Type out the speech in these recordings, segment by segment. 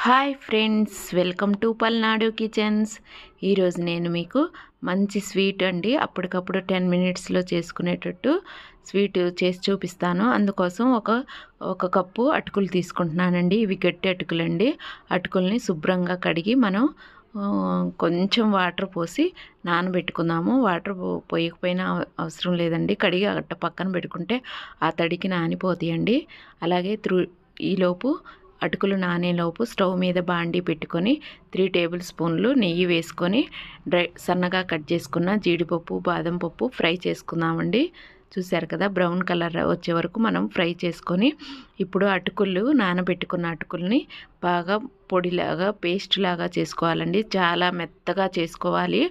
Hi friends, welcome to Palnadu kitchens. ఈరోజు నేను మీకు మంచి స్వీట్ అండి, అప్పటికప్పుడు 10 మినిట్స్లో చేసుకునేటట్టు స్వీట్ చేసి చూపిస్తాను. అందుకోసం ఒక కప్పు అటుకులు తీసుకుంటున్నానండి. ఇవి గట్టి అటుకులండి. అటుకుల్ని శుభ్రంగా కడిగి మనం కొంచెం వాటర్ పోసి నానబెట్టుకుందాము. వాటర్ పోయకపోయినా అవసరం లేదండి, కడిగి అట్ట పక్కన పెట్టుకుంటే ఆ తడికి నానిపోతాయండి. అలాగే ఈలోపు అటుకులు నానేలోపు స్టవ్ మీద బాండీ పెట్టుకొని 3 టేబుల్ స్పూన్లు నెయ్యి వేసుకొని సన్నగా కట్ చేసుకున్న జీడిపప్పు, బాదం పప్పు ఫ్రై చేసుకుందామండి. చూశారు కదా, బ్రౌన్ కలర్ వచ్చే వరకు మనం ఫ్రై చేసుకొని ఇప్పుడు నానబెట్టుకున్న అటుకుల్ని బాగా పొడిలాగా పేస్ట్ లాగా చేసుకోవాలండి. చాలా మెత్తగా చేసుకోవాలి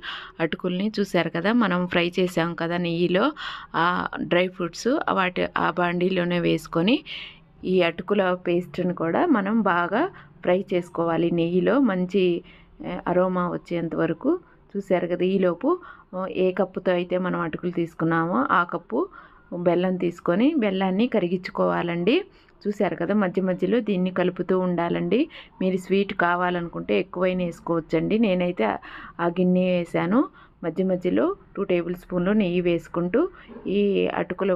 అటుకుల్ని. చూశారు కదా, మనం ఫ్రై చేసాం కదా నెయ్యిలో, ఆ డ్రై ఫ్రూట్స్ ఆ బాండీలోనే వేసుకొని ఈ అటుకుల పేస్ట్ని కూడా మనం బాగా ఫ్రై చేసుకోవాలి నెయ్యిలో, మంచి అరోమా వచ్చేంత వరకు. చూశారు కదా, ఈలోపు ఏ కప్పుతో అయితే మనం అటుకులు తీసుకున్నామో ఆ కప్పు బెల్లం తీసుకొని బెల్లాన్ని కరిగించుకోవాలండి. చూశారు కదా, మధ్య మధ్యలో దీన్ని కలుపుతూ ఉండాలండి. మీరు స్వీట్ కావాలనుకుంటే ఎక్కువైనా వేసుకోవచ్చండి. నేనైతే ఆ గిన్నె వేసాను. మధ్య మధ్యలో 2 టేబుల్ స్పూన్లు నెయ్యి వేసుకుంటూ ఈ అటుకుల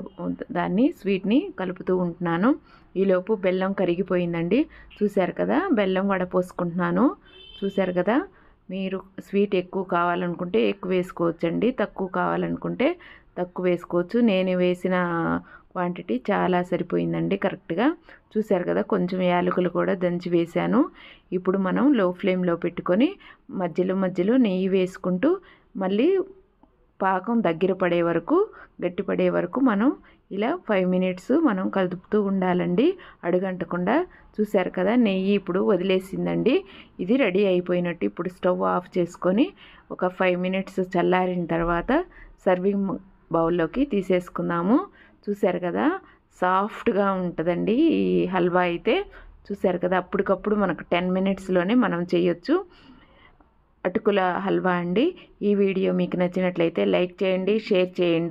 స్వీట్ని కలుపుతూ ఉంటున్నాను. ఈలోపు బెల్లం కరిగిపోయిందండి. చూశారు కదా, బెల్లం వడపోసుకుంటున్నాను. చూశారు కదా, మీరు స్వీట్ ఎక్కువ కావాలనుకుంటే ఎక్కువ వేసుకోవచ్చండి, తక్కువ కావాలనుకుంటే తక్కువ వేసుకోవచ్చు. నేను వేసిన క్వాంటిటీ చాలా సరిపోయిందండి కరెక్ట్గా. చూశారు కదా, కొంచెం యాలకులు కూడా దంచి వేశాను. ఇప్పుడు మనం లో ఫ్లేమ్లో పెట్టుకొని మధ్యలో మధ్యలో నెయ్యి వేసుకుంటూ మళ్ళీ పాకం దగ్గర పడే వరకు, గట్టి పడే వరకు మనం ఇలా 5 మినిట్స్ మనం కలుపుతూ ఉండాలండి, అడుగంటకుండా. చూశారు కదా, నెయ్యి ఇప్పుడు వదిలేసిందండి. ఇది రెడీ అయిపోయినట్టు. ఇప్పుడు స్టవ్ ఆఫ్ చేసుకొని ఒక 5 మినిట్స్ చల్లారిన తర్వాత సర్వింగ్ బౌల్లోకి తీసేసుకుందాము. చూశారు కదా, సాఫ్ట్గా ఉంటుందండి ఈ హల్వా అయితే. చూశారు కదా, అప్పటికప్పుడు మనకు 10 మినిట్స్లోనే మనం చేయొచ్చు అటుకుల హల్వా అండి. ఈ వీడియో మీకు నచ్చినట్లయితే లైక్ చేయండి, షేర్ చేయండి.